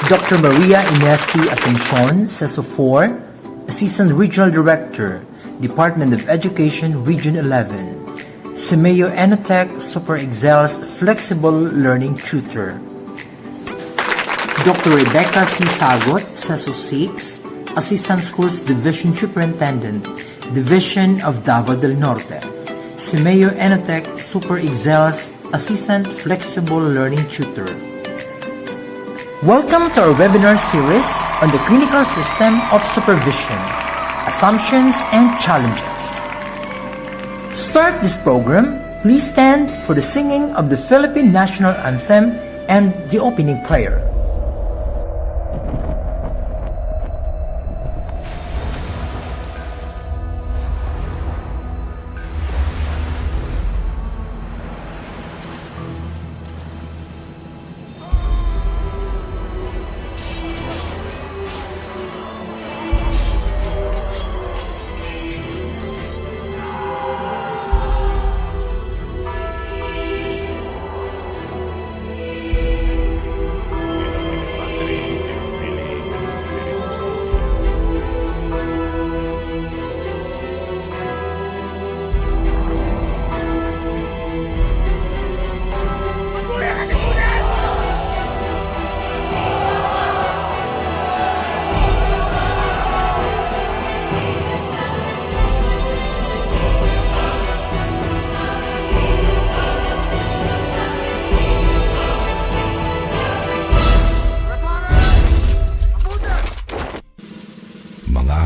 Dr. Maria Inesi Asuncion, CESO 4, Assistant Regional Director, Department of Education, Region 11. Simeo Enotech, SUPEREXCELS Flexible Learning Tutor. Dr. Rebecca C. Sagot, CESO 6, Assistant Schools Division Superintendent, Division of Davao del Norte. Simeo Enotech, SUPEREXCELS Assistant Flexible Learning Tutor. Welcome to our webinar series on the clinical system of supervision, assumptions and challenges. To start this program, please stand for the singing of the Philippine National Anthem and the opening prayer.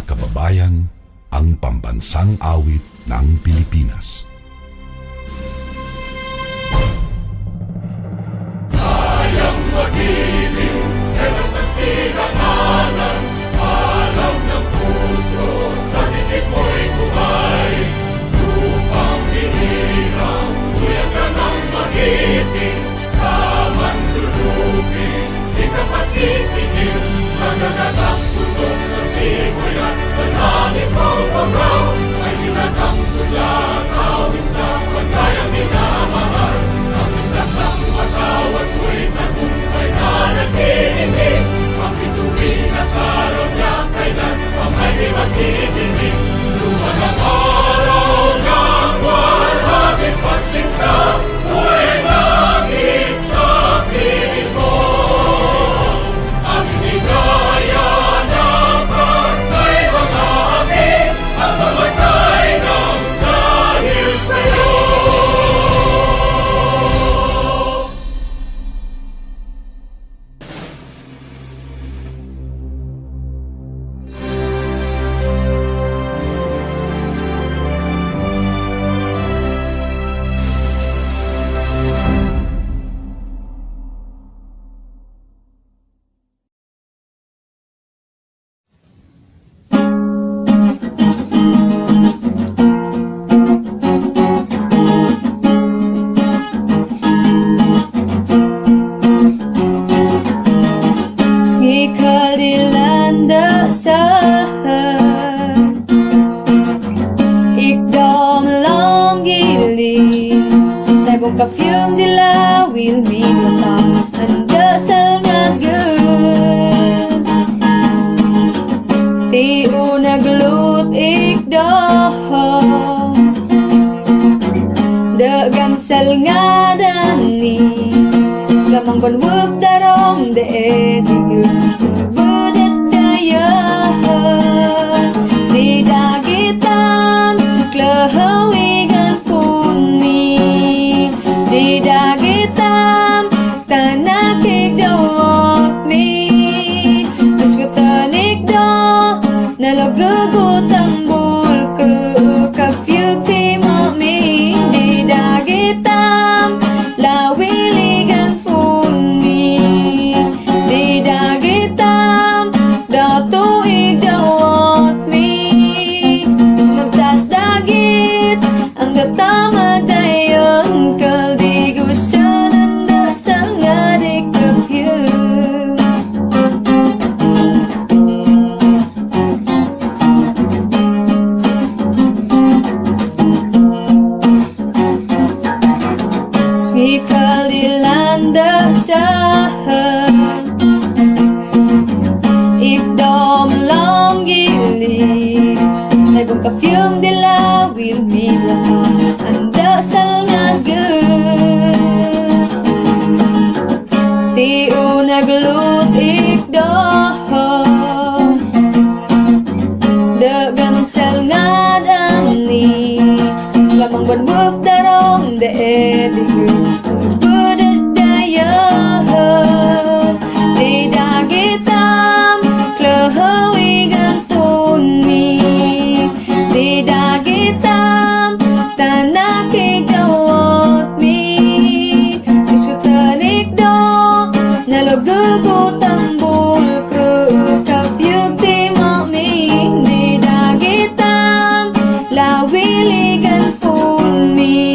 Kababayan, ang pambansang awit ng Pilipinas. Kayang mag-ibig, helas ng silanganan, alam ng puso, sa titik mo'y buhay. Lupang hinirang, tuyag ka ng magiting, sa manlulupin, di ka pasisingil, sa nagatang tutok sa simoy at sa langit ang pagaw, ay hinatang tulad, awit sa pagkayang minamahal. Ang isang ng matawad ko'y tagumpay na nag-iindig, ang bituin at araw niya kailan pa may di magtitingin. Luman ang araw ng walhati pagsinta, buhay langit sa piling mo. Ang hindi kaya na pagkay mga amin, ang mamatay ng dahil sa'yo. Kafyong dilawil minutang ang dasal nga good. Ti unaglut ikdaham dagamsal nga dani lamang banwag darong deet budet daya di dagitam klahawigan puni di dagitam tanakig dawat mi tus kutanik daw nalagugot ang bulkru kafyug ti mami di dagitam lawiligan funi di dagitam datuig dawat mi magtas dagit ang datamag dayon kaldigusyan ang dasal nga di kafyug. Kafyong dila will be lahat anda salnagod. Ti unaglut ikdohon dagang salngad ani lamang banwuf darong deedigud budadayahan ti dagitam klahawigan puni ti dagitam tanakig dawat mi isutanik do nalogugo tambul kru kafyug ti maming di dagitam lawiligan puni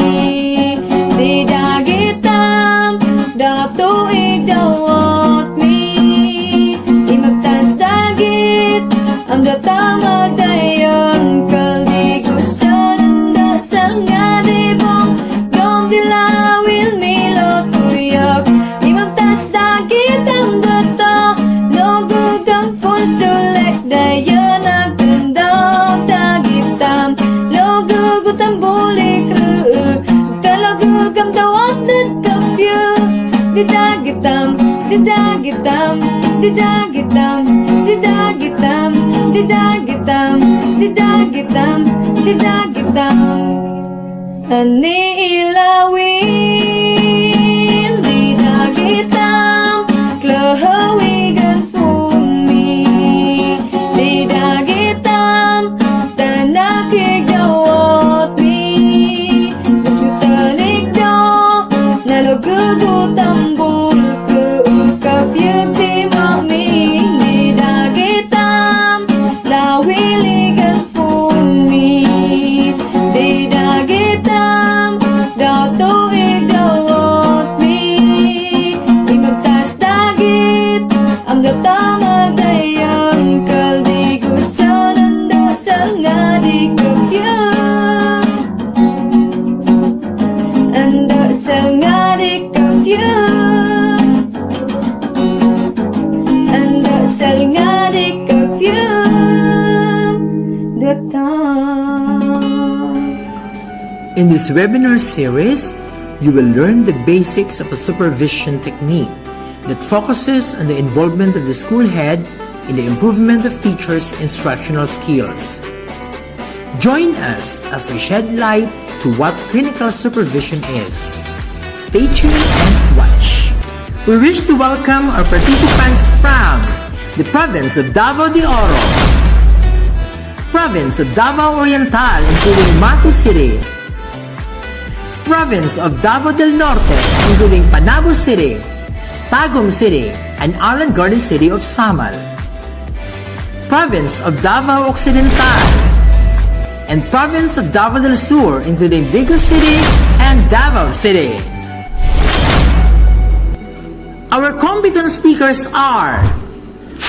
di dagitam dato igdawat mi imagtas dagit ang datamag dayon kaligusan dasal nga dibong dong dilawil milot kuyak imagtas dagit ang data logugang fons dulek dayon nagtandang dagitam logugutam bulik ru kalogugam dawat dut kafyu didagitam didagitam didagitam didagitam didagitam didagitam didagitam ani ilawin didagitam klahawigan fumi didagitam tanakig dawat mi nasutanig do nalogugutam bulku kafyug ti maming didagitam lawiligan fumi didagitam dato igdawat mi imagtas dagit ang datamag dayon kaldigusan ang dasal nga di kafyug ang dasal nga di kafyug ang dasal nga di kafyug datam. In this webinar series, you will learn the basics of a supervision technique that focuses on the involvement of the school head in the improvement of teachers' instructional skills. Join us as we shed light to what clinical supervision is. Stay tuned and watch. We wish to welcome our participants from the province of Davao de Oro, province of Davao Oriental including Mati City, province of Davao del Norte including Panabo City, Tagum City, and Island Garden City of Samal, province of Davao Occidental, and province of Davao del Sur including Vigo City and Davao City. Our competent speakers are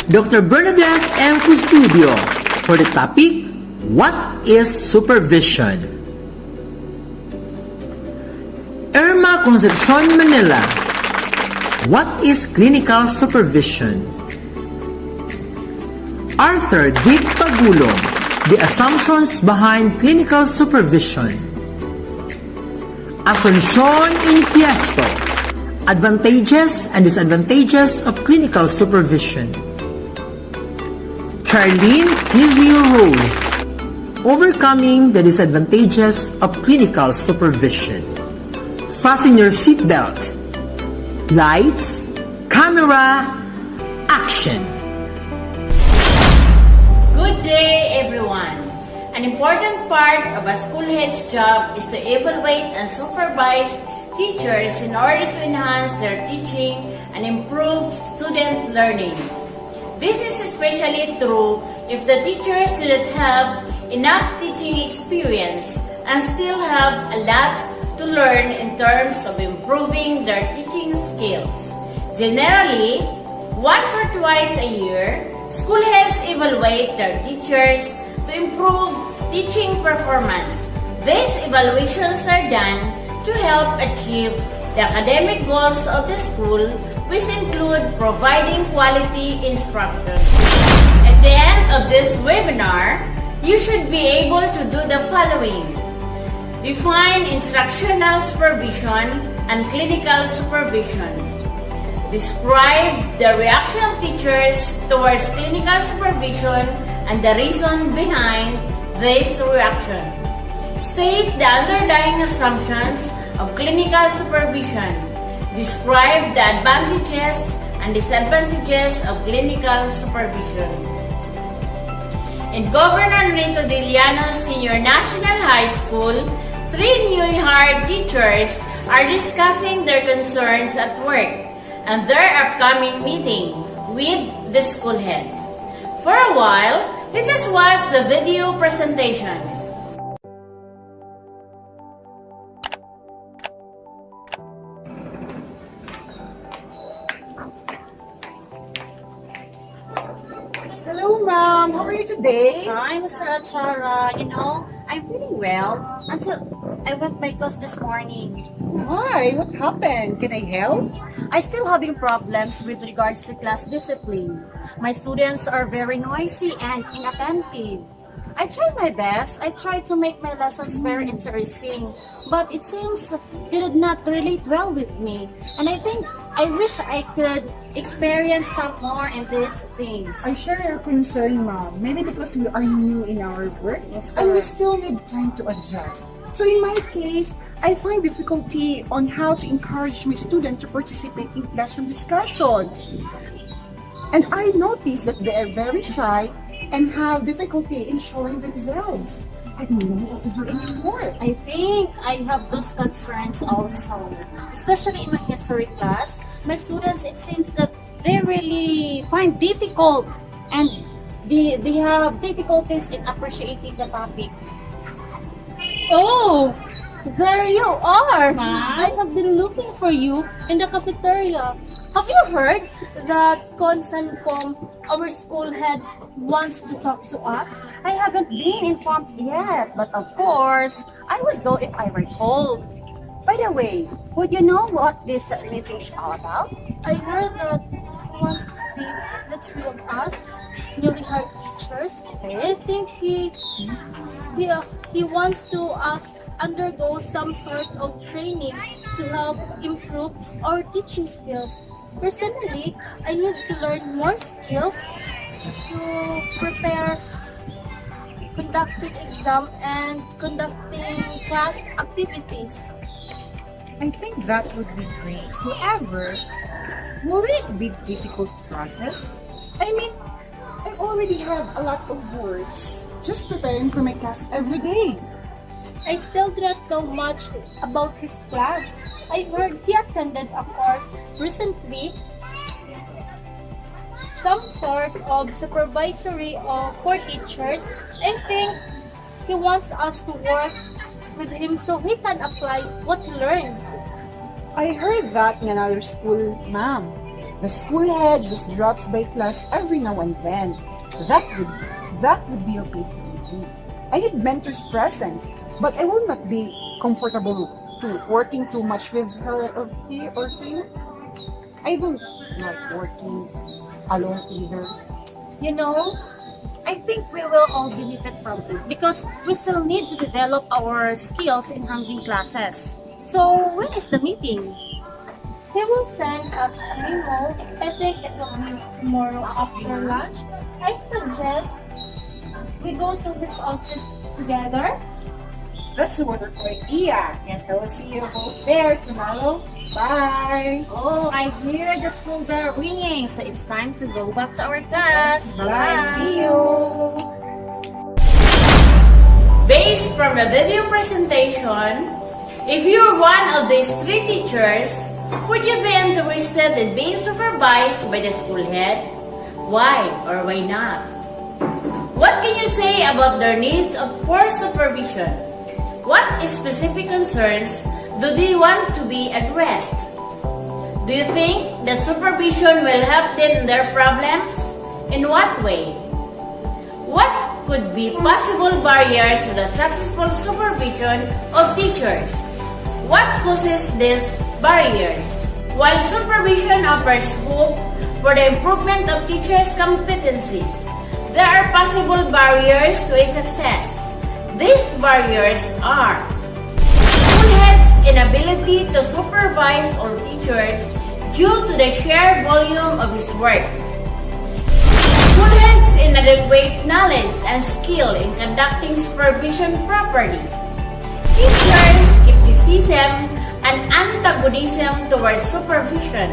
Dr. Bernadette M. Custodio for the topic, What is Supervision? Irma Concepcion Manila, what is clinical supervision? Arthur Dick Pagulong, the assumptions behind clinical supervision. Asuncion Infiesto, advantages and disadvantages of clinical supervision. Charlene Kizio Rose, overcoming the disadvantages of clinical supervision. Fasten your seatbelt. Lights, camera, action. Good day, everyone. An important part of a school head's job is to evaluate and supervise teachers in order to enhance their teaching and improve student learning. This is especially true if the teachers do not have enough teaching experience and still have a lot to learn in terms of improving their teaching skills. Generally, once or twice a year, school heads evaluate their teachers to improve teaching performance. These evaluations are done to help achieve the academic goals of the school, which include providing quality instruction. At the end of this webinar, you should be able to do the following. Define instructional supervision and clinical supervision. Describe the reaction of teachers towards clinical supervision and the reason behind this reaction. State the underlying assumptions of clinical supervision. Describe the advantages and disadvantages of clinical supervision. In Governor Nito de Llanos Senior National High School, 3 newly hired teachers are discussing their concerns at work and their upcoming meeting with the school head. For a while, let us watch the video presentation. Hello, ma'am. How are you today? Hi, Mr. Achara. I'm feeling well until I went my class this morning. Why? What happened? Can I help? I still having problems with regards to class discipline. My students are very noisy and inattentive. I tried my best. I tried to make my lessons very interesting, but it seems they did not relate well with me. And I wish I could experience some more in these things. I share your concern, ma'am. Maybe because we are new in our work, Yes, and we sir. still need time to adjust. So in my case, I find difficulty on how to encourage my student to participate in classroom discussion. And I noticed that they are very shy and have difficulty in showing themselves. I don't know what to do anymore. I think I have those concerns also, especially in my history class. My students, it seems that they really find difficult and they have difficulties in appreciating the topic. Oh, there you are. I have been looking for you in the cafeteria. Have you heard that Consancom, our school head, wants to talk to us? I haven't been informed yet, but of course, I would go if I were told. By the way, would you know what this meeting is all about? I heard that he wants to see the 3 of us, newly hired teachers. I think he wants to undergo some sort of training to help improve our teaching skills. Personally, I need to learn more skills to prepare conducting exam and conducting class activities. I think that would be great. However, will it be a difficult process? I mean, I already have a lot of works just preparing for my class every day. I still do not know much about his plan. I heard he attended a course recently, some sort of supervisory for teachers. I think he wants us to work with him so he can apply what he learned. I heard that in another school, ma'am. The school head just drops by class every now and then. That would be okay for me. I need mentor's presence, but I will not be comfortable working too much with her or he or him. I don't like working alone either. I think we will all benefit from it because we still need to develop our skills in handling classes. So when is the meeting? He will send us a memo. I think it will be tomorrow after lunch. I suggest we go to his office together. That's a wonderful idea. Yes, I will see you both there tomorrow. Bye. Oh, I hear the school bell ringing, so it's time to go back to our class. Bye. See you. Based from the video presentation, if you're one of these 3 teachers, would you be interested in being supervised by the school head? Why or why not? What can you say about their needs for supervision? What specific concerns do they want to be addressed? Do you think that supervision will help them in their problems? In what way? What could be possible barriers to the successful supervision of teachers? What causes these barriers? While supervision offers hope for the improvement of teachers' competencies, there are possible barriers to its success. These barriers are school heads' inability to supervise all teachers due to the sheer volume of his work. School heads' inadequate knowledge and skill in conducting supervision properly. Teachers' skepticism and antagonism towards supervision.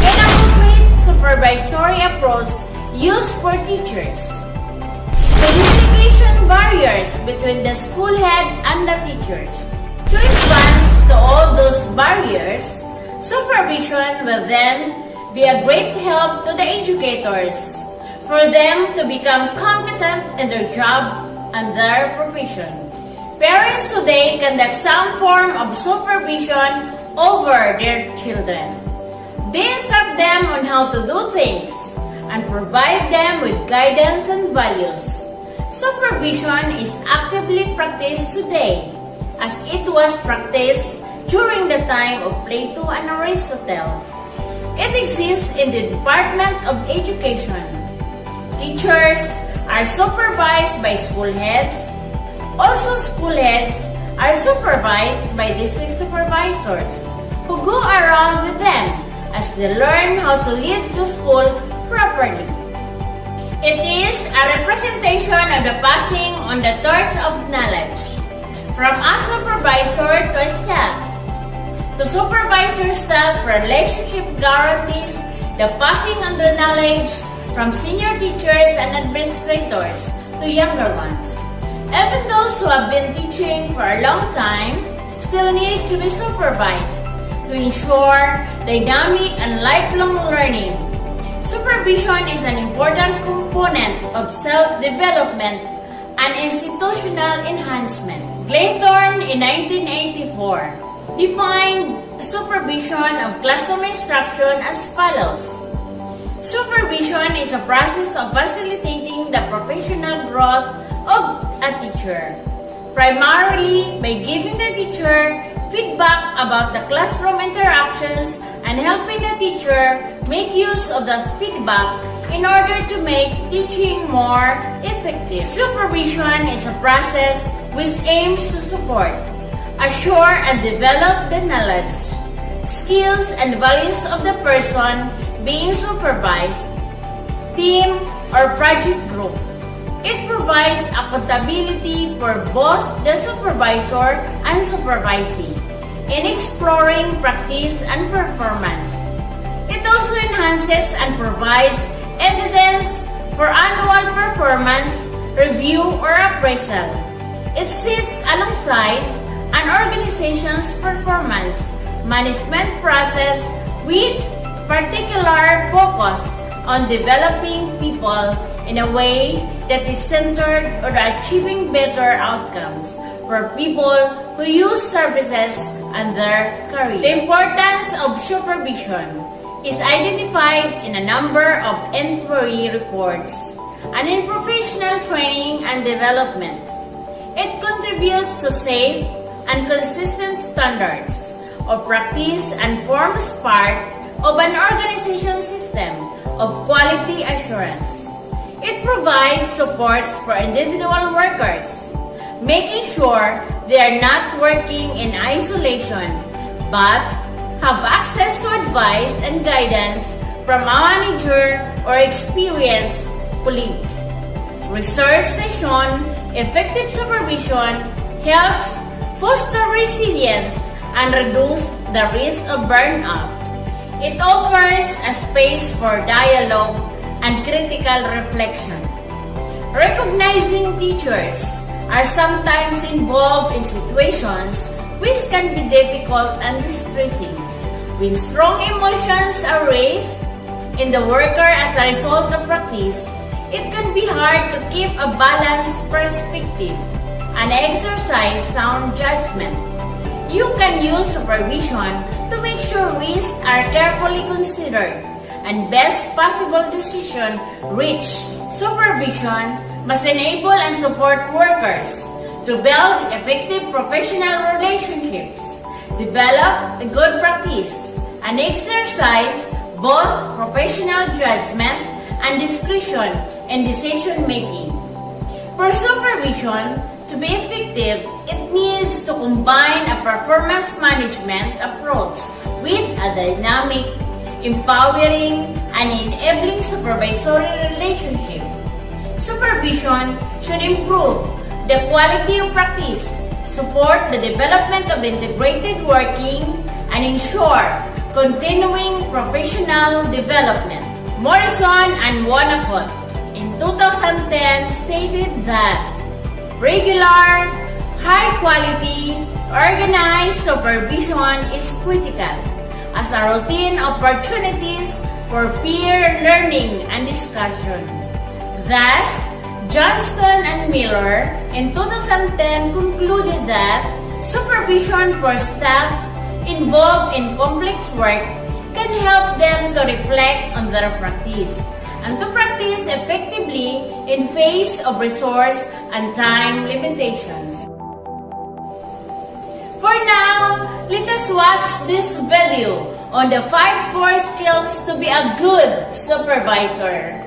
Inappropriate supervisory approach used for teachers. Communication barriers between the school head and the teachers. To respond to all those barriers, supervision will then be a great help to the educators for them to become competent in their job and their profession. Parents today conduct some form of supervision over their children. They instruct them on how to do things and provide them with guidance and values. Supervision is actively practiced today as it was practiced during the time of Plato and Aristotle. It exists in the Department of Education. Teachers are supervised by school heads. Also, school heads are supervised by district supervisors who go around with them as they learn how to lead the school properly. It is a representation of the passing on the torch of knowledge from a supervisor to a staff. The supervisor-staff relationship guarantees the passing on the knowledge from senior teachers and administrators to younger ones. Even those who have been teaching for a long time still need to be supervised to ensure dynamic and lifelong learning. Supervision is an important component of self-development and institutional enhancement. Glaythorne in 1984 defined supervision of classroom instruction as follows. Supervision is a process of facilitating the professional growth of a teacher, primarily by giving the teacher feedback about the classroom interactions and helping the teacher make use of the feedback in order to make teaching more effective. Supervision is a process which aims to support, assure, and develop the knowledge, skills, and values of the person being supervised, team, or project group. It provides accountability for both the supervisor and supervisee in exploring practice and performance. It also enhances and provides evidence for annual performance review or appraisal. It sits alongside an organization's performance management process with particular focus on developing people in a way that is centered on achieving better outcomes for people who use services and their career. The importance of supervision is identified in a number of inquiry reports and in professional training and development. It contributes to safe and consistent standards of practice and forms part of an organization system of quality assurance. It provides supports for individual workers, making sure they are not working in isolation but have access to advice and guidance from a manager or experienced colleague. Research has shown effective supervision helps foster resilience and reduce the risk of burnout. It offers a space for dialogue and critical reflection. Recognizing teachers are sometimes involved in situations which can be difficult and distressing. When strong emotions are raised in the worker as a result of practice, it can be hard to keep a balanced perspective and exercise sound judgment. You can use supervision to make sure risks are carefully considered and best possible decision reached. Supervision must enable and support workers to build effective professional relationships, develop a good practice, and exercise both professional judgment and discretion and decision making. For supervision to be effective, it needs to combine a performance management approach with a dynamic, empowering, and enabling supervisory relationship. Supervision should improve the quality of practice, support the development of integrated working, and ensure continuing professional development. Morrison and Wanacott in 2010 stated that regular, high-quality, organized supervision is critical as a routine opportunities for peer learning and discussion. Thus, Johnston and Miller in 2010 concluded that supervision for staff involved in complex work can help them to reflect on their practice and to practice effectively in face of resource and time limitations. For now, let us watch this video on the 5 core skills to be a good supervisor.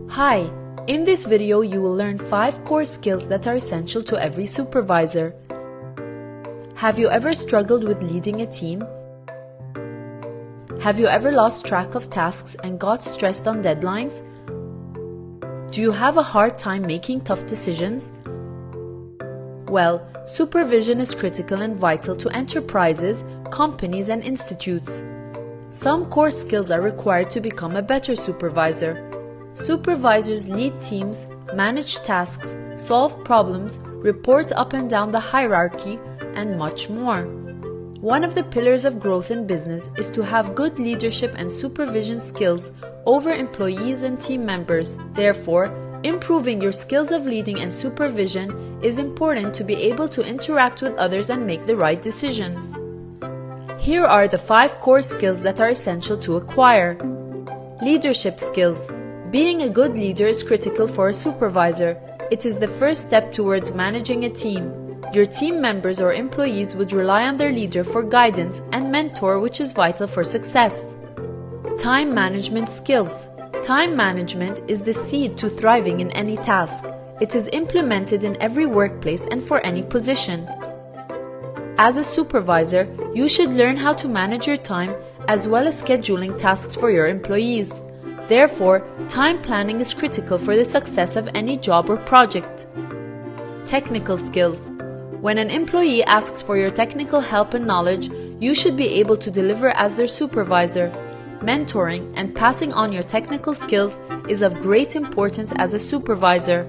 Hi, in this video you will learn 5 core skills that are essential to every supervisor. Have you ever struggled with leading a team? Have you ever lost track of tasks and got stressed on deadlines? Do you have a hard time making tough decisions? Well, supervision is critical and vital to enterprises, companies, and institutes. Some core skills are required to become a better supervisor. Supervisors lead teams, manage tasks, solve problems, report up and down the hierarchy, and much more. One of the pillars of growth in business is to have good leadership and supervision skills over employees and team members. Therefore, improving your skills of leading and supervision is important to be able to interact with others and make the right decisions. Here are the 5 core skills that are essential to acquire. Leadership skills. Being a good leader is critical for a supervisor. It is the first step towards managing a team. Your team members or employees would rely on their leader for guidance and mentor, which is vital for success. Time management skills. Time management is the seed to thriving in any task. It is implemented in every workplace and for any position. As a supervisor, you should learn how to manage your time as well as scheduling tasks for your employees. Therefore, time planning is critical for the success of any job or project. Technical skills. When an employee asks for your technical help and knowledge, you should be able to deliver as their supervisor. Mentoring and passing on your technical skills is of great importance as a supervisor.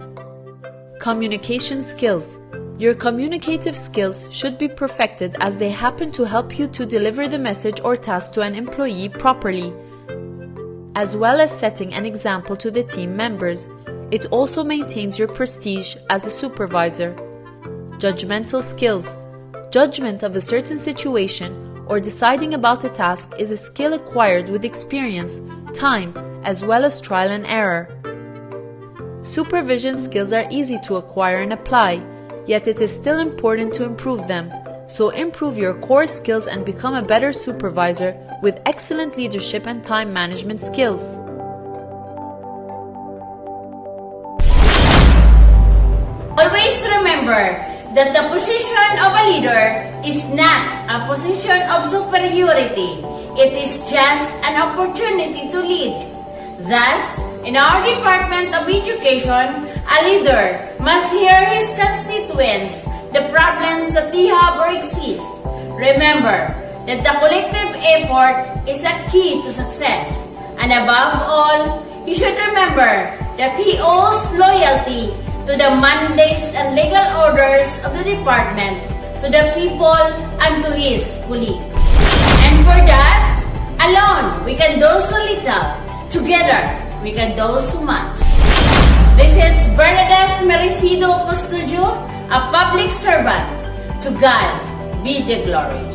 Communication skills. Your communicative skills should be perfected as they happen to help you to deliver the message or task to an employee properly, as well as setting an example to the team members. It also maintains your prestige as a supervisor. Judgmental skills. Judgment of a certain situation or deciding about a task is a skill acquired with experience, time, as well as trial and error. Supervision skills are easy to acquire and apply, yet it is still important to improve them. So improve your core skills and become a better supervisor with excellent leadership and time management skills. Always remember that the position of a leader is not a position of superiority. It is just an opportunity to lead. Thus, in our Department of Education, a leader must hear his constituents the problems that they have or exist. Remember that the collective effort is a key to success. And above all, he should remember that he owes loyalty to the mandates and legal orders of the department, to the people, and to his colleagues. And for that, alone we can do so little. Together, we can do so much. This is Bernadette Merecido Custodio, a public servant. To God be the glory.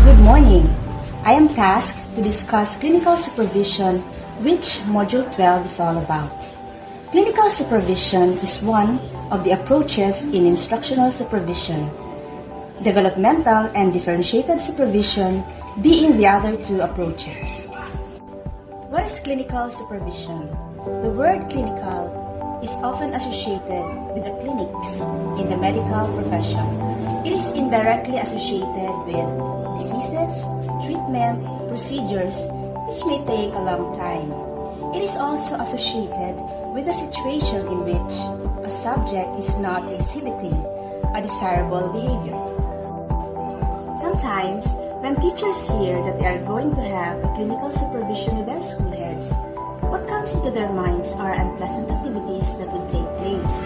Good morning. I am tasked to discuss clinical supervision, which Module 12 is all about. Clinical supervision is one of the approaches in instructional supervision, developmental and differentiated supervision being the other two approaches. What is clinical supervision? The word clinical is often associated with the clinics in the medical profession. It is indirectly associated with diseases, treatment, procedures, which may take a long time. It is also associated with a situation in which a subject is not exhibiting a desirable behavior. Sometimes, when teachers hear that they are going to have a clinical supervision with their school heads, what comes into their minds are unpleasant activities that will take place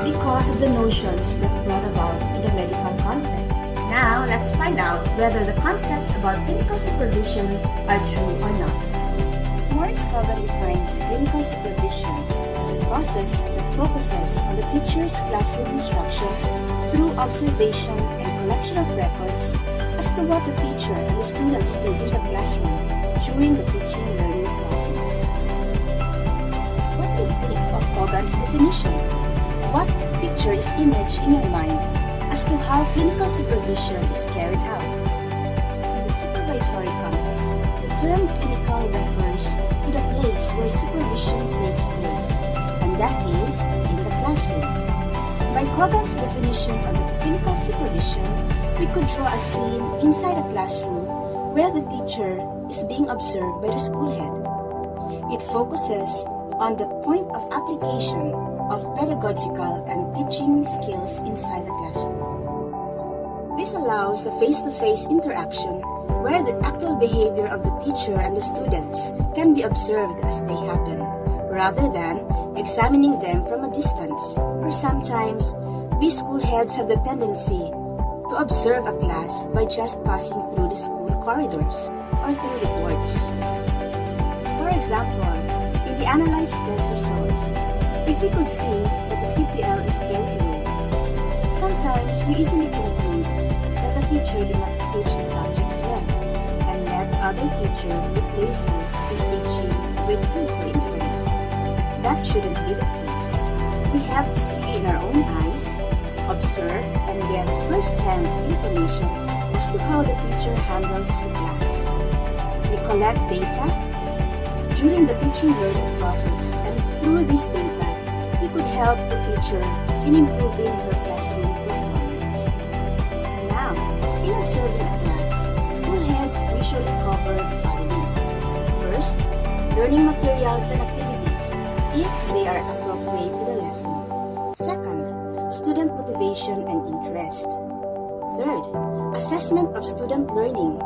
because of the notions that brought about in the medical context. Now, let's find out whether the concepts about clinical supervision are true or not. Morris Coven defines clinical supervision as a process that focuses on the teacher's classroom instruction through observation and collection of records as to what the teacher and the students do in the classroom during the teaching and learning process. What do you think of Coven's definition? What picture is imaged in your mind as to how clinical supervision is carried out? In the supervisory context, the term clinical refers to the place where supervision takes place, and that is in the classroom. By Coven's definition of clinical supervision, we could draw a scene inside a classroom where the teacher is being observed by the school head. It focuses on the point of application of pedagogical and teaching skills inside the classroom. This allows a face-to-face interaction where the actual behavior of the teacher and the students can be observed as they happen, rather than examining them from a distance, or sometimes we school heads have the tendency to observe a class by just passing through the school corridors or through the boards. For example, in the analyzed test results, if we could see that the CPL is very low, sometimes we easily conclude that the teacher did not teach the subjects well and let other teacher replace her in teaching with 2, for instance. That shouldn't be the case. We have to see in our own eyes, observe, and get first-hand information as to how the teacher handles the class. We collect data during the teaching-learning process, and through this data, we could help the teacher in improving her classroom performance. Now, in observing a class, school heads usually cover the following. First, learning materials and activities, if they are appropriate to the lesson. Second, student motivation and interest. Third, assessment of student learning,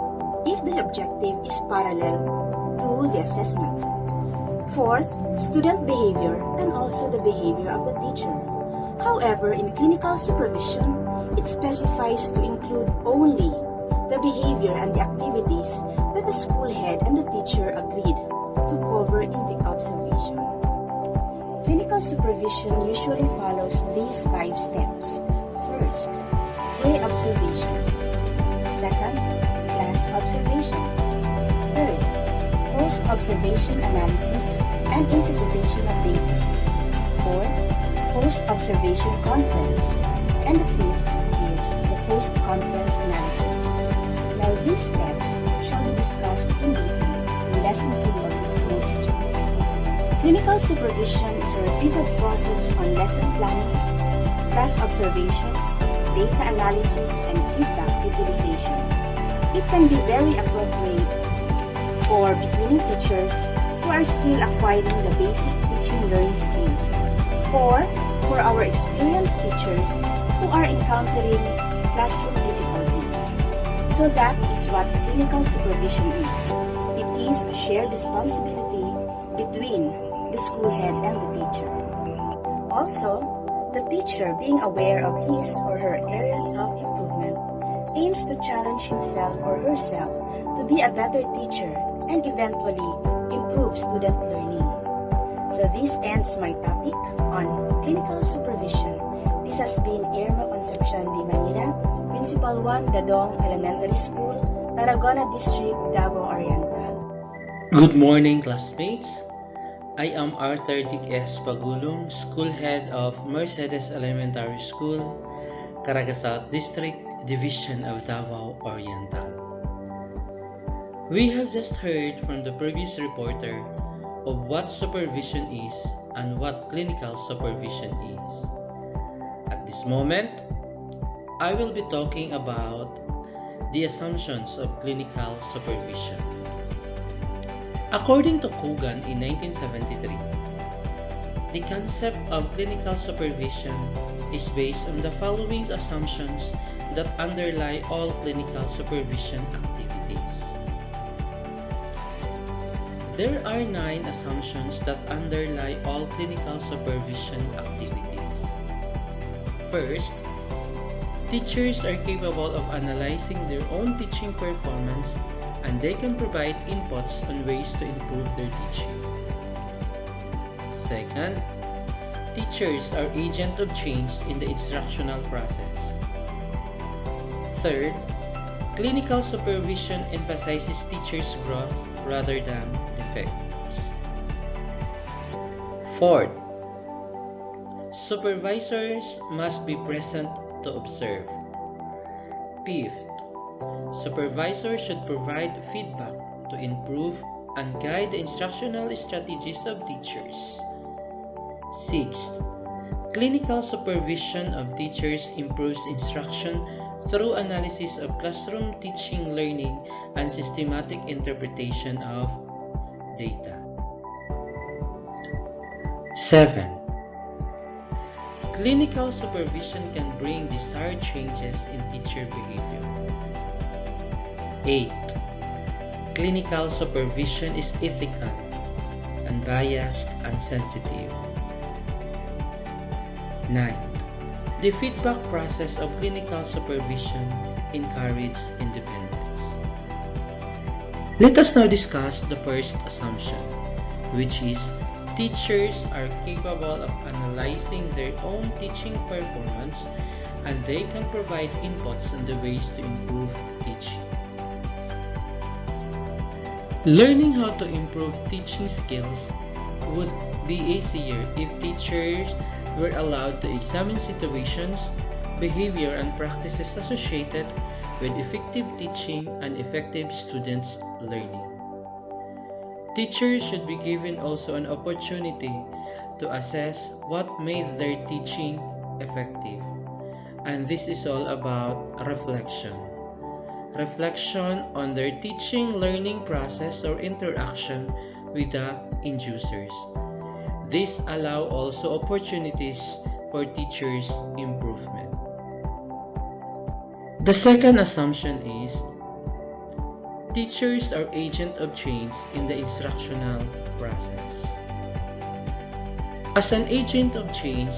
if the objective is parallel to the assessment. Fourth, student behavior and also the behavior of the teacher. However, in clinical supervision, it specifies to include only the behavior and the activities that the school head and the teacher agreed to cover in the observation. Clinical supervision usually follows these 5 steps. First, pre-observation. Second, class observation. Third, post-observation analysis and interpretation of data. Fourth, post-observation conference. And the fifth is the post-conference analysis. Now these steps shall be discussed in detail in Lesson 2 of this module. Clinical supervision is a repeated process on lesson planning, class observation, data analysis, and feedback utilization. It can be very appropriate for beginning teachers who are still acquiring the basic teaching learning skills, or for our experienced teachers who are encountering classroom difficulties. So that is what clinical supervision is. It is a shared responsibility between the school head and the teacher. Also, the teacher, being aware of his or her areas of improvement, aims to challenge himself or herself to be a better teacher and eventually improve student learning. So this ends my topic on clinical supervision. This has been Irma Concepcion de Manila, Principal 1, Dadong Elementary School, Tarragona District, Davao Oriental. Good morning, classmates. I am Arthur D.S. Pagulong, School Head of Mercedes Elementary School, Caraga South District, Division of Davao Oriental. We have just heard from the previous reporter of what supervision is and what clinical supervision is. At this moment, I will be talking about the assumptions of clinical supervision. According to Kogan in 1973, the concept of clinical supervision is based on the following assumptions that underlie all clinical supervision activities. There are 9 assumptions that underlie all clinical supervision activities. First, teachers are capable of analyzing their own teaching performance and they can provide inputs on ways to improve their teaching. Second, teachers are agents of change in the instructional process. Third, clinical supervision emphasizes teachers' growth rather than defects. Fourth, supervisors must be present to observe. Fifth, supervisors should provide feedback to improve and guide the instructional strategies of teachers. Sixth, clinical supervision of teachers improves instruction through analysis of classroom teaching, learning, and systematic interpretation of data. 7. Clinical supervision can bring desired changes in teacher behavior. 8. Clinical supervision is ethical, unbiased, and sensitive. 9. The feedback process of clinical supervision encourages independence. Let us now discuss the first assumption, which is teachers are capable of analyzing their own teaching performance and they can provide inputs on the ways to improve teaching. Learning how to improve teaching skills would be easier if teachers were allowed to examine situations, behavior, and practices associated with effective teaching and effective students' learning. Teachers should be given also an opportunity to assess what made their teaching effective. And this is all about reflection. Reflection on their teaching learning process or interaction with the inducers. This allows also opportunities for teachers' improvement. The second assumption is teachers are agents of change in the instructional process. As an agent of change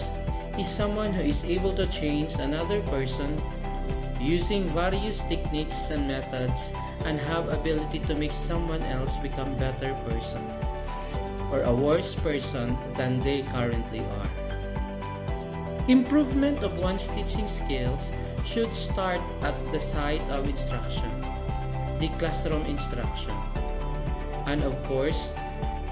is someone who is able to change another person using various techniques and methods and have ability to make someone else become a better person or a worse person than they currently are. Improvement of one's teaching skills should start at the site of instruction, the classroom instruction. And of course,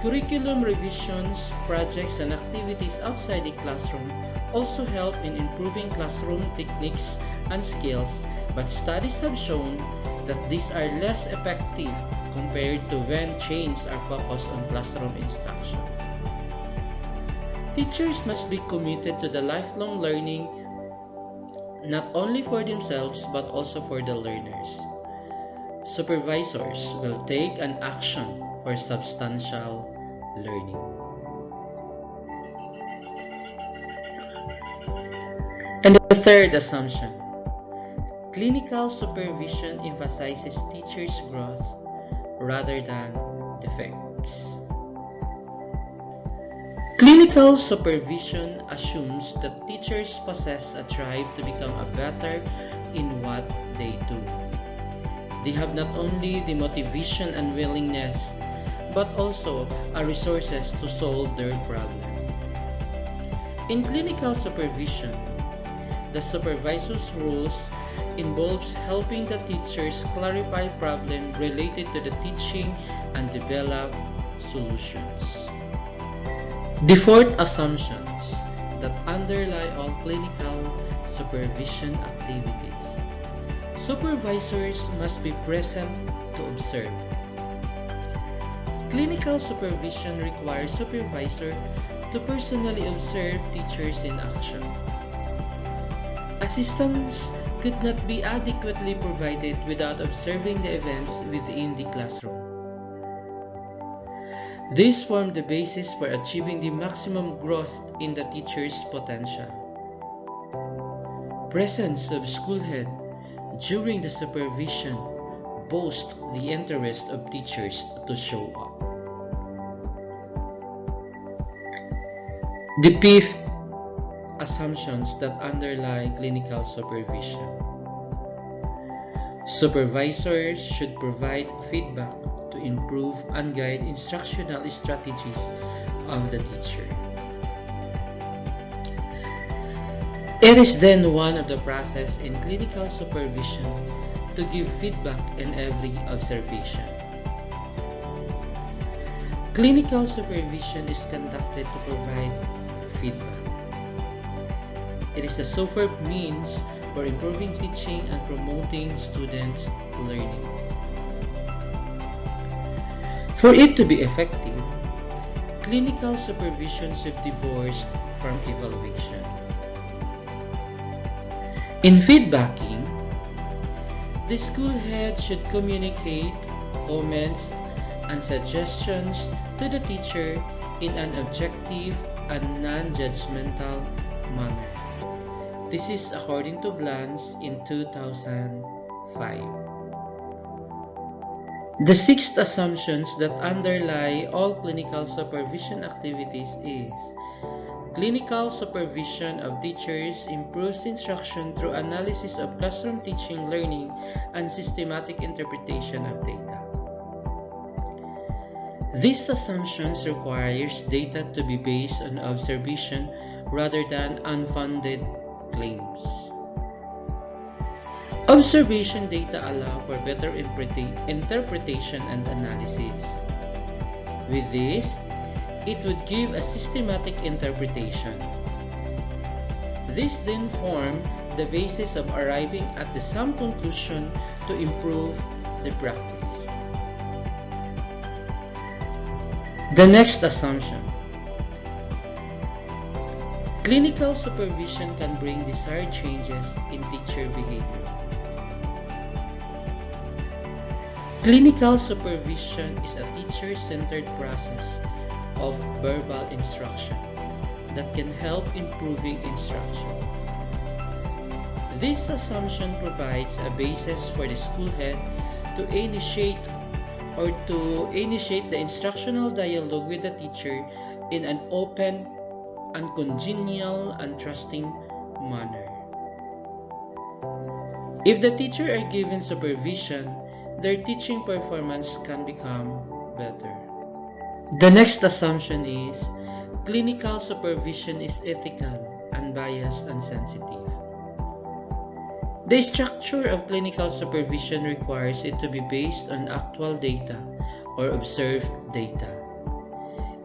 curriculum revisions, projects, and activities outside the classroom also help in improving classroom techniques and skills, but studies have shown that these are less effective compared to when changes are focused on classroom instruction. Teachers must be committed to the lifelong learning, not only for themselves but also for the learners. Supervisors will take an action for substantial learning. And the third assumption, clinical supervision emphasizes teachers' growth rather than defects. Clinical supervision assumes that teachers possess a drive to become better in what they do. They have not only the motivation and willingness, but also resources to solve their problem. In clinical supervision, the supervisor's roles involves helping the teachers clarify problems related to the teaching and develop solutions. The fourth assumptions that underlie all clinical supervision activities. Supervisors must be present to observe. Clinical supervision requires supervisor to personally observe teachers in action. Assistance could not be adequately provided without observing the events within the classroom. These form the basis for achieving the maximum growth in the teacher's potential. Presence of school head during the supervision boosts the interest of teachers to show up. The fifth assumptions that underlie clinical supervision. Supervisors should provide feedback to improve and guide instructional strategies of the teacher. It is then one of the process in clinical supervision to give feedback in every observation. Clinical supervision is conducted to provide feedback. It is a superb means for improving teaching and promoting students' learning. For it to be effective, clinical supervision should be divorced from evaluation. In feedbacking, the school head should communicate comments and suggestions to the teacher in an objective and non-judgmental manner. This is according to Glantz in 2005. The sixth assumptions that underlie all clinical supervision activities is clinical supervision of teachers improves instruction through analysis of classroom teaching, learning, and systematic interpretation of data. These assumptions requires data to be based on observation rather than unfounded claims. Observation data allow for better interpretation and analysis. With this, it would give a systematic interpretation. This then form the basis of arriving at the sum conclusion to improve the practice. The next assumption. Clinical supervision can bring desired changes in teacher behavior. Clinical supervision is a teacher-centered process of verbal instruction that can help improving instruction. This assumption provides a basis for the school head to initiate the instructional dialogue with the teacher in an open and congenial and trusting manner. If the teacher are given supervision, their teaching performance can become better. The next assumption is clinical supervision is ethical, unbiased, and sensitive. The structure of clinical supervision requires it to be based on actual data or observed data.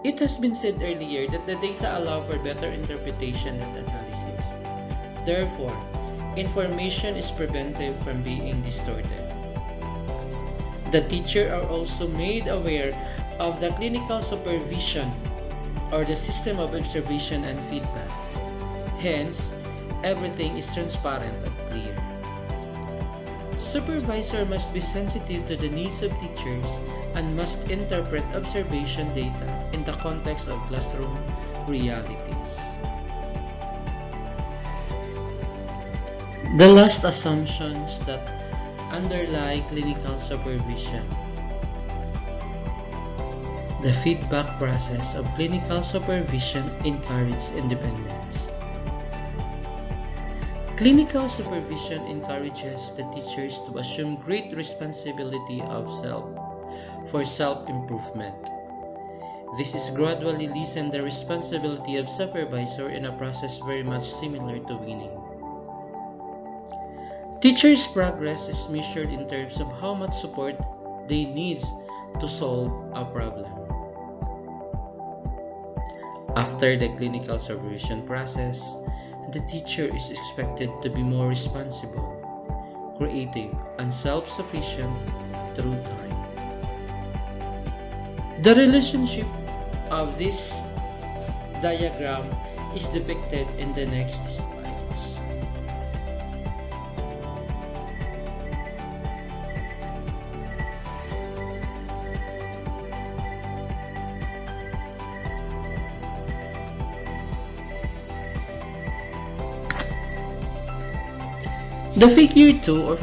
It has been said earlier that the data allow for better interpretation and analysis. Therefore, information is prevented from being distorted. The teacher are also made aware of the clinical supervision or the system of observation and feedback. Hence, everything is transparent and clear. Supervisor must be sensitive to the needs of teachers and must interpret observation data in the context of classroom realities. The last assumptions that underlie clinical supervision. The feedback process of clinical supervision encourages independence. Clinical supervision encourages the teachers to assume great responsibility for self-improvement. This is gradually lessen the responsibility of supervisor in a process very much similar to weaning. Teachers' progress is measured in terms of how much support they need to solve a problem. After the clinical supervision process, the teacher is expected to be more responsible, creative, and self-sufficient through time. The relationship of this diagram is depicted in the next slides. The figure 2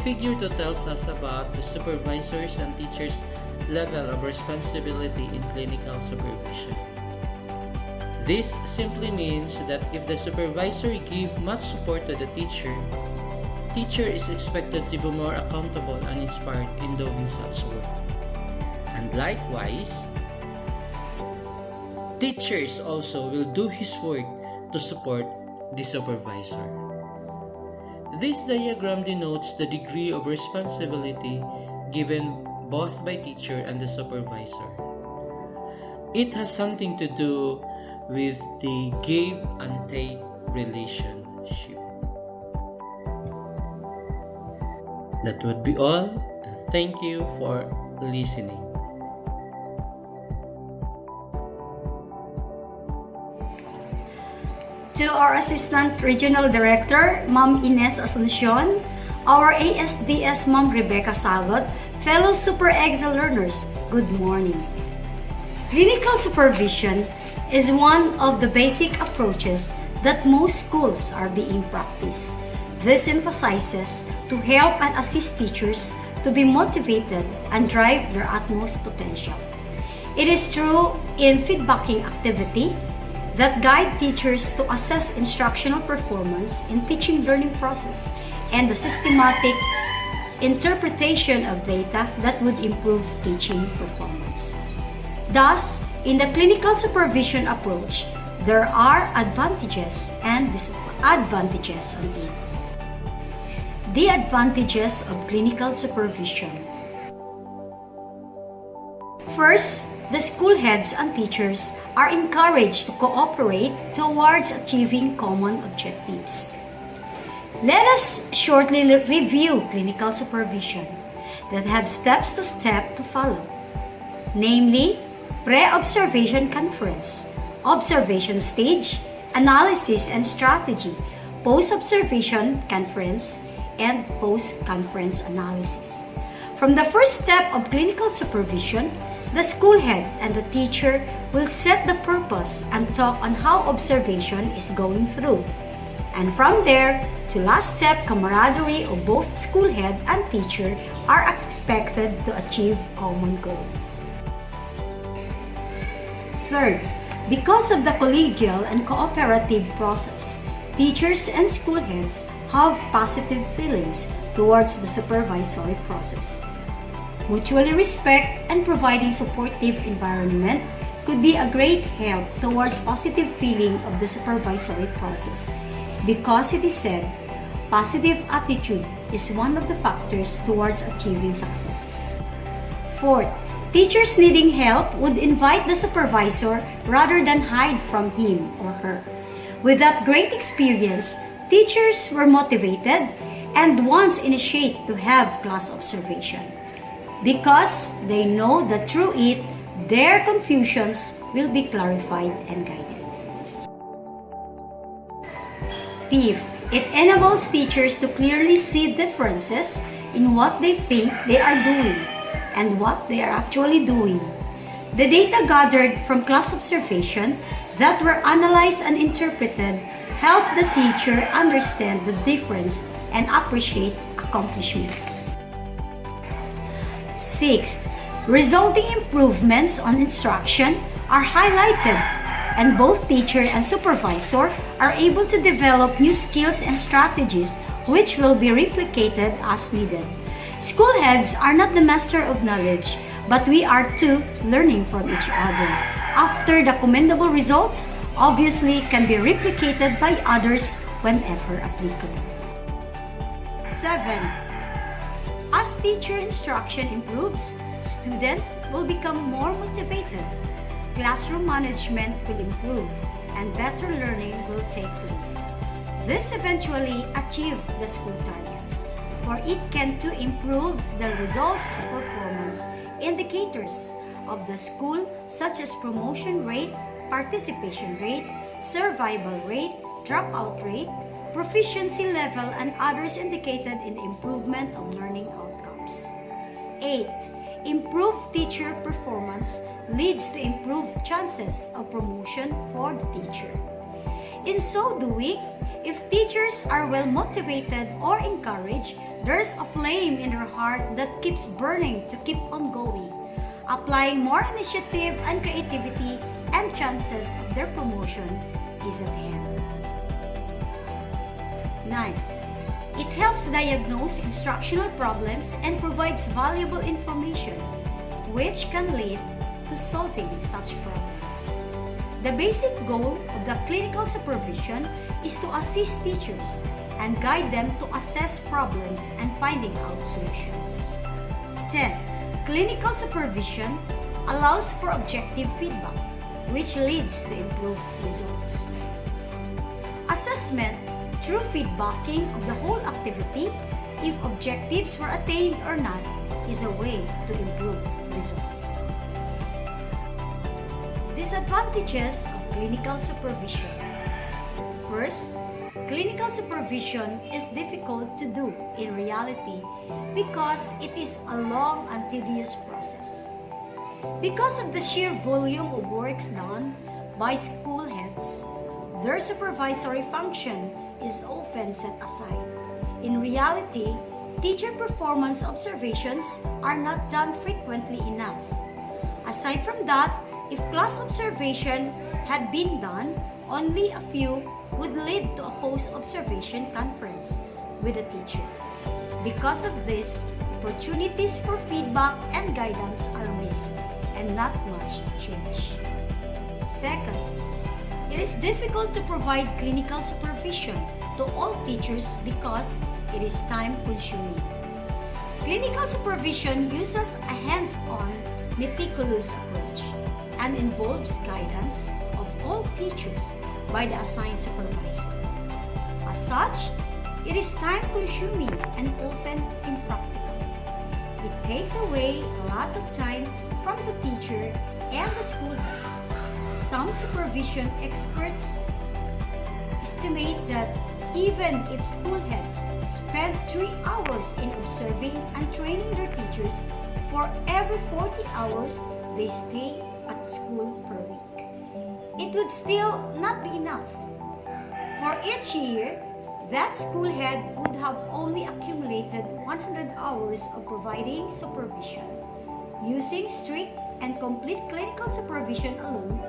tells us about the supervisors and teachers' level of responsibility in clinical supervision. This simply means that if the supervisor gives much support to the teacher is expected to be more accountable and inspired in doing such work. And likewise, teachers also will do his work to support the supervisor. This diagram denotes the degree of responsibility given both by teacher and the supervisor. It has something to do with the give and take relationship. That would be all. Thank you for listening. To our Assistant Regional Director, Ma'am Ines Asuncion, our ASDS Ma'am Rebecca Sagot, fellow SuperEXCEL learners, good morning. Clinical supervision is one of the basic approaches that most schools are being practiced. This emphasizes to help and assist teachers to be motivated and drive their utmost potential. It is true in feedbacking activity that guide teachers to assess instructional performance in teaching learning process and the systematic interpretation of data that would improve teaching performance. Thus, in the clinical supervision approach, there are advantages and disadvantages on it. The advantages of clinical supervision. First, the school heads and teachers are encouraged to cooperate towards achieving common objectives. Let us shortly review clinical supervision that have steps to follow, namely pre-observation conference, observation stage, analysis and strategy, post-observation conference, and post-conference analysis. From the first step of clinical supervision, the school head and the teacher will set the purpose and talk on how observation is going through. And from there, to last step, camaraderie of both school head and teacher are expected to achieve common goal. Third, because of the collegial and cooperative process, teachers and school heads have positive feelings towards the supervisory process. Mutually respect and providing supportive environment could be a great help towards positive feeling of the supervisory process, because it is said, positive attitude is one of the factors towards achieving success. Fourth, teachers needing help would invite the supervisor rather than hide from him or her. With that great experience, teachers were motivated and once initiate to have class observation, because they know that through it, their confusions will be clarified and guided. Fifth, it enables teachers to clearly see differences in what they think they are doing and what they are actually doing. The data gathered from class observation that were analyzed and interpreted help the teacher understand the difference and appreciate accomplishments. Sixth, resulting improvements on instruction are highlighted, and both teacher and supervisor are able to develop new skills and strategies which will be replicated as needed. School heads are not the master of knowledge, but we are too learning from each other. After the commendable results, obviously can be replicated by others whenever applicable. 7. As teacher instruction improves, students will become more motivated, classroom management will improve, and better learning will take place. This eventually achieves the school targets, for it can too improve the results of performance indicators of the school, such as promotion rate, participation rate, survival rate, dropout rate, proficiency level, and others indicated in the improvement of learning outcomes. 8. Improved teacher performance leads to improved chances of promotion for the teacher. In so doing, if teachers are well motivated or encouraged, there's a flame in their heart that keeps burning to keep on going, applying more initiative and creativity, and chances of their promotion is at hand. 9th, it helps diagnose instructional problems and provides valuable information, which can lead to solving such problems. The basic goal of the clinical supervision is to assist teachers and guide them to assess problems and finding out solutions. 10. Clinical supervision allows for objective feedback, which leads to improved results. Assessment through feedbacking of the whole activity, if objectives were attained or not, is a way to improve results. Disadvantages of clinical supervision. First, clinical supervision is difficult to do in reality because it is a long and tedious process. Because of the sheer volume of works done by school heads, their supervisory function is often set aside. In reality, teacher performance observations are not done frequently enough. Aside from that, if class observation had been done, only a few would lead to a post-observation conference with the teacher. Because of this, opportunities for feedback and guidance are missed and not much change. Second, it is difficult to provide clinical supervision to all teachers because it is time-consuming. Clinical supervision uses a hands-on, meticulous approach and involves guidance of all teachers by the assigned supervisor. As such, it is time-consuming and often impractical. It takes away a lot of time from the teacher and the school head. Some supervision experts estimate that even if school heads spend 3 hours in observing and training their teachers, for every 40 hours they stay at school per week, it would still not be enough. For each year, that school head would have only accumulated 100 hours of providing supervision. Using strict and complete clinical supervision alone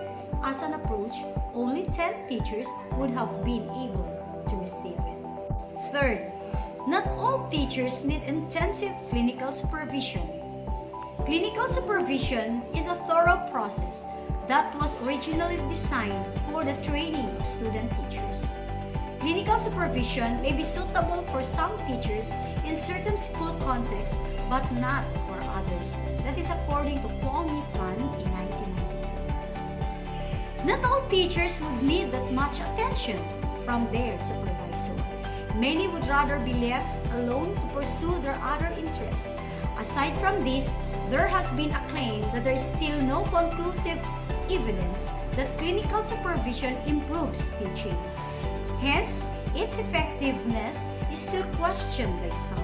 as an approach, only 10 teachers would have been able to receive it. Third, not all teachers need intensive clinical supervision. Clinical supervision is a thorough process that was originally designed for the training of student teachers. Clinical supervision may be suitable for some teachers in certain school contexts, but not for others. That is according to Kwame Fan in 1992. Not all teachers would need that much attention from their supervisor. Many would rather be left alone to pursue their other interests. Aside from this, there has been a claim that there is still no conclusive evidence that clinical supervision improves teaching. Hence, its effectiveness is still questioned by some,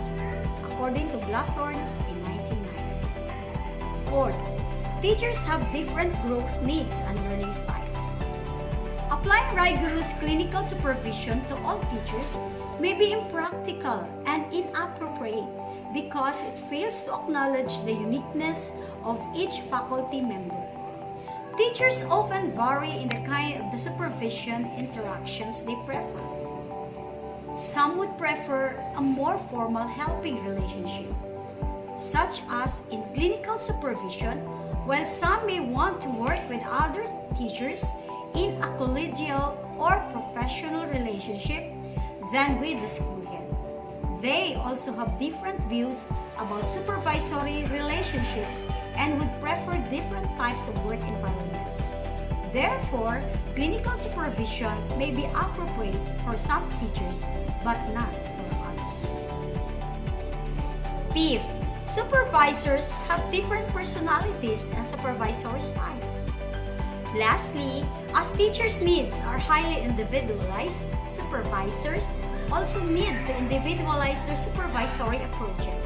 according to Blackthorne in 1990. Fourth, teachers have different growth needs and learning styles. Applying rigorous clinical supervision to all teachers may be impractical and inappropriate because it fails to acknowledge the uniqueness of each faculty member. Teachers often vary in the kind of the supervision interactions they prefer. Some would prefer a more formal helping relationship, such as in clinical supervision, while some may want to work with other teachers in a collegial or professional relationship than with the school head. They also have different views about supervisory relationships and would prefer different types of work environments. Therefore, clinical supervision may be appropriate for some teachers but not for others. Fifth, supervisors have different personalities and supervisory styles. Lastly, as teachers' needs are highly individualized, supervisors also need to individualize their supervisory approaches.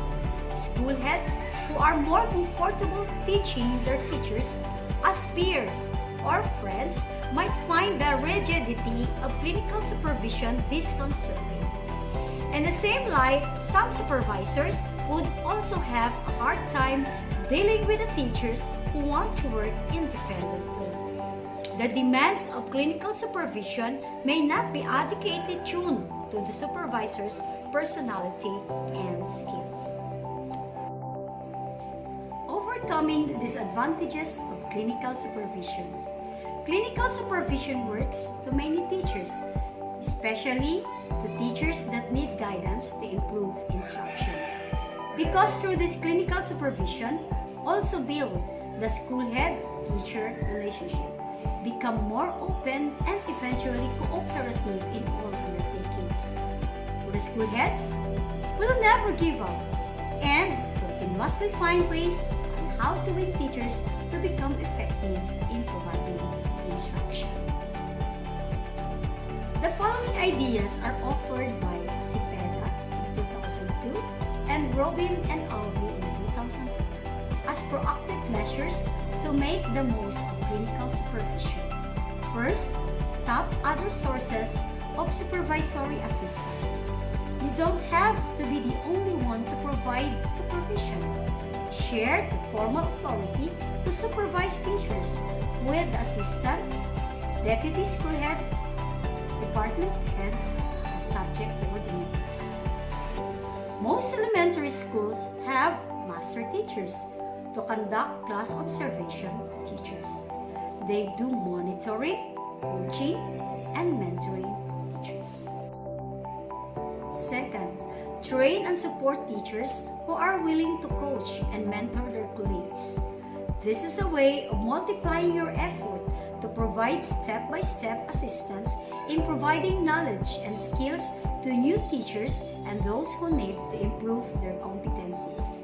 School heads who are more comfortable teaching their teachers as peers or friends might find the rigidity of clinical supervision disconcerting. In the same light, some supervisors would also have a hard time dealing with the teachers who want to work independently. The demands of clinical supervision may not be adequately tuned to the supervisor's personality and skills. Overcoming the disadvantages of clinical supervision. Clinical supervision works to many teachers, especially to teachers that need guidance to improve instruction. Because through this clinical supervision, also build the school-head-teacher relationship, become more open and eventually cooperative in all undertakings. For the school heads, will never give up and continuously find ways on how to win teachers to become effective in providing instruction. The following ideas are offered by Cepeda in 2002 and Robin and Alvey in 2004 as proactive measures to make the most of clinical supervision. First, tap other sources of supervisory assistance. You don't have to be the only one to provide supervision. Share the formal authority to supervise teachers with the assistant, deputy school head, department heads, and subject coordinators. Most elementary schools have master teachers to conduct class observation with teachers. They do monitoring, coaching, and mentoring teachers. Second, train and support teachers who are willing to coach and mentor their colleagues. This is a way of multiplying your effort to provide step-by-step assistance in providing knowledge and skills to new teachers and those who need to improve their competencies.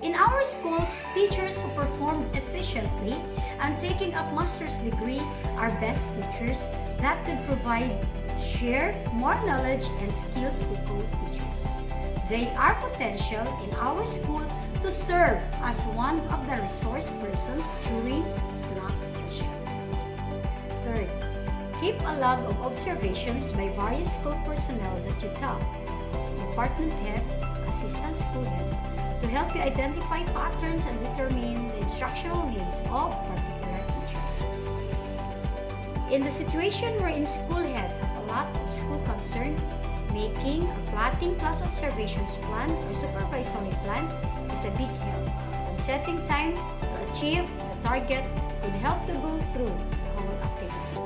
In our schools, teachers who perform efficiently and taking up master's degree are best teachers that could share more knowledge and skills to co-teachers. They are potential in our school to serve as one of the resource persons during snack session. Third, keep a log of observations by various school personnel that you taught, department head, assistant school head, to help you identify patterns and determine the instructional needs of particular teachers. In the situation wherein school head have a lot of school concern, making or plotting class observations plan or supervisory plan is a big help, and setting time to achieve the target would help to go through the whole activity.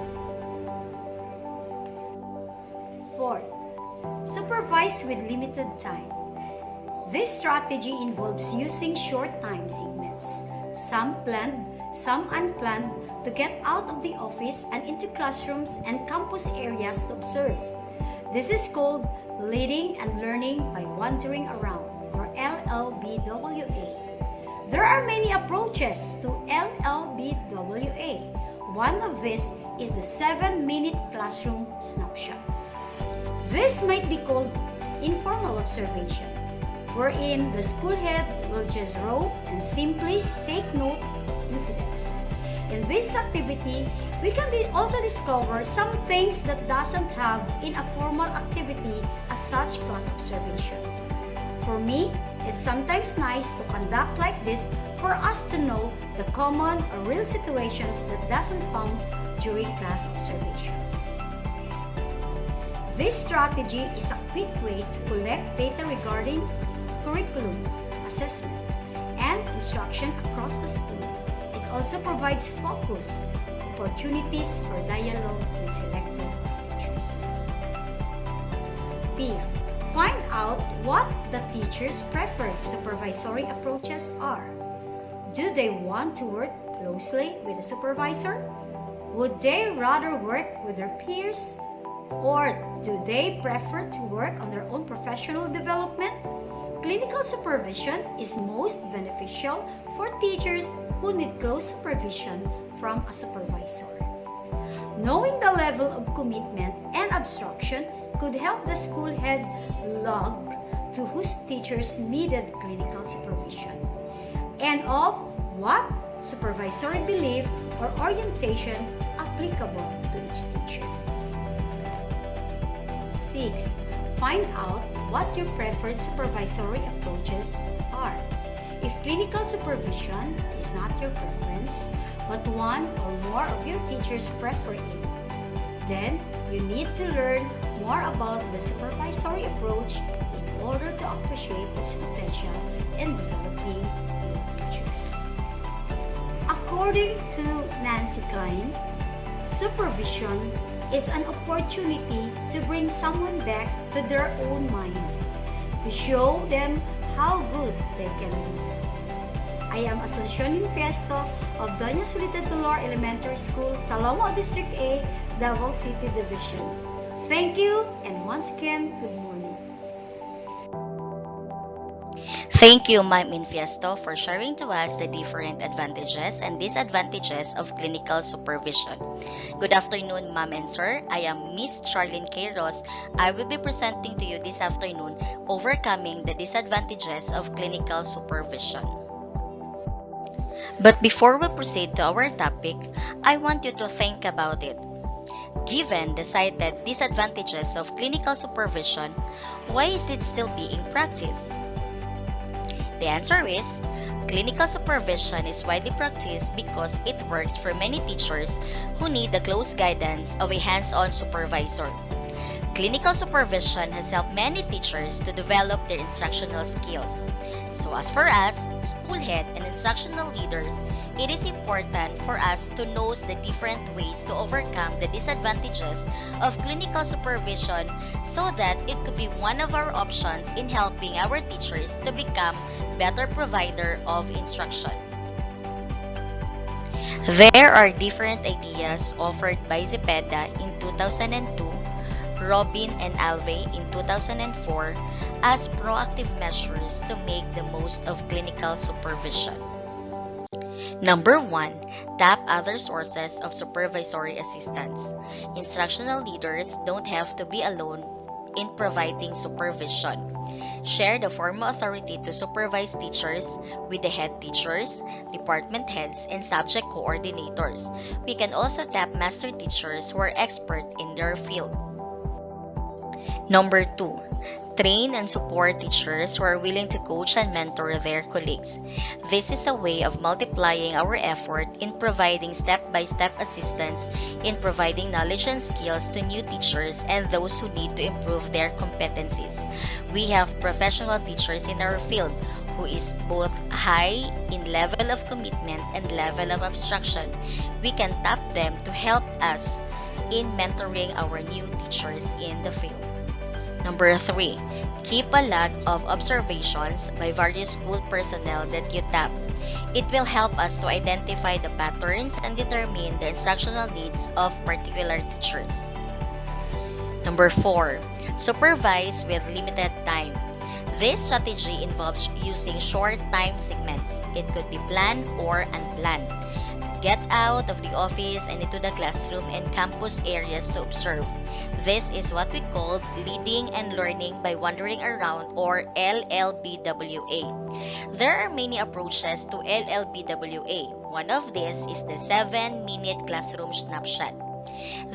Fourth, supervise with limited time. This strategy involves using short time segments, some planned, some unplanned, to get out of the office and into classrooms and campus areas to observe. This is called leading and learning by wandering around, or LLBWA. There are many approaches to LLBWA. One of these is the 7-minute classroom snapshot. This might be called informal observation, wherein the school head will just row and simply take note of incidents. In this activity, we can also discover some things that doesn't have in a formal activity as such class observation. For me, it's sometimes nice to conduct like this for us to know the common or real situations that doesn't found during class observations. This strategy is a quick way to collect data regarding curriculum, assessment, and instruction across the school. It also provides focus, opportunities for dialogue with selected teachers. Fifth, Find out what the teacher's preferred supervisory approaches are. Do they want to work closely with a supervisor? Would they rather work with their peers? Or do they prefer to work on their own professional development? Clinical supervision is most beneficial for teachers who need close supervision from a supervisor. Knowing the level of commitment and abstraction could help the school head log to whose teachers needed clinical supervision and of what supervisory belief or orientation applicable to each teacher. 6. Find out what your preferred supervisory approaches are. If clinical supervision is not your preference, but one or more of your teachers prefer it, then you need to learn more about the supervisory approach in order to appreciate its potential in developing your teachers. According to Nancy Klein, supervision is an opportunity to bring someone back to their own mind, to show them how good they can be. I am Asuncion Infiesto of Doña Solita Dolor Elementary School, Talomo District A, Davao City Division. Thank you, and once again, good morning. Thank you, Ma'am Infiesto, for sharing to us the different advantages and disadvantages of clinical supervision. Good afternoon, Ma'am and Sir. I am Miss Charlene Queiroz. I will be presenting to you this afternoon overcoming the disadvantages of clinical supervision. But before we proceed to our topic, I want you to think about it. Given the cited disadvantages of clinical supervision, why is it still being practiced? The answer is, clinical supervision is widely practiced because it works for many teachers who need the close guidance of a hands-on supervisor. Clinical supervision has helped many teachers to develop their instructional skills. So as for us, school head and instructional leaders, it is important for us to know the different ways to overcome the disadvantages of clinical supervision so that it could be one of our options in helping our teachers to become better provider of instruction. There are different ideas offered by Zepeda in 2002, Robin and Alvey in 2004 as proactive measures to make the most of clinical supervision. Number 1, tap other sources of supervisory assistance. Instructional leaders don't have to be alone in providing supervision. Share the formal authority to supervise teachers with the head teachers, department heads, and subject coordinators. We can also tap master teachers who are expert in their field. Number 2, train and support teachers who are willing to coach and mentor their colleagues. This is a way of multiplying our effort in providing step-by-step assistance in providing knowledge and skills to new teachers and those who need to improve their competencies. We have professional teachers in our field who is both high in level of commitment and level of abstraction. We can tap them to help us in mentoring our new teachers in the field. Number 3, keep a log of observations by various school personnel that you tap. It will help us to identify the patterns and determine the instructional needs of particular teachers. Number 4, supervise with limited time. This strategy involves using short time segments. It could be planned or unplanned. Get out of the office and into the classroom and campus areas to observe. This is what we call leading and learning by wandering around, or LLBWA. There are many approaches to LLBWA. One of these is the 7-minute classroom snapshot.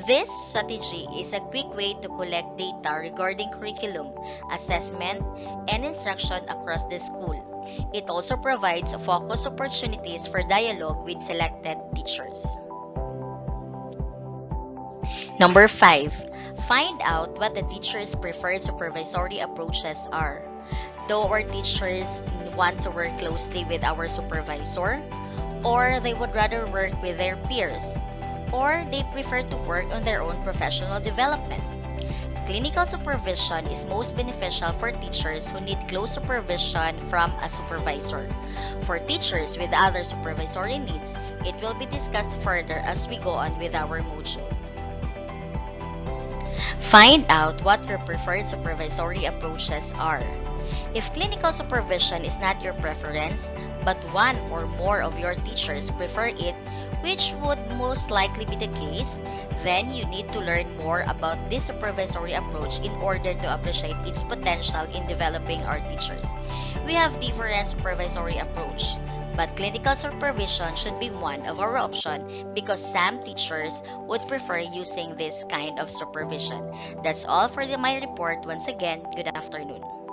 This strategy is a quick way to collect data regarding curriculum, assessment, and instruction across the school. It also provides focus opportunities for dialogue with selected teachers. Number 5, find out what the teacher's preferred supervisory approaches are. Though our teachers want to work closely with our supervisor, or they would rather work with their peers, or they prefer to work on their own professional development. Clinical supervision is most beneficial for teachers who need close supervision from a supervisor. For teachers with other supervisory needs, it will be discussed further as we go on with our module. Find out what your preferred supervisory approaches are. If clinical supervision is not your preference, but one or more of your teachers prefer it, which would most likely be the case, then you need to learn more about this supervisory approach in order to appreciate its potential in developing our teachers. We have different supervisory approach, but clinical supervision should be one of our options because some teachers would prefer using this kind of supervision. That's all for my report. Once again, good afternoon.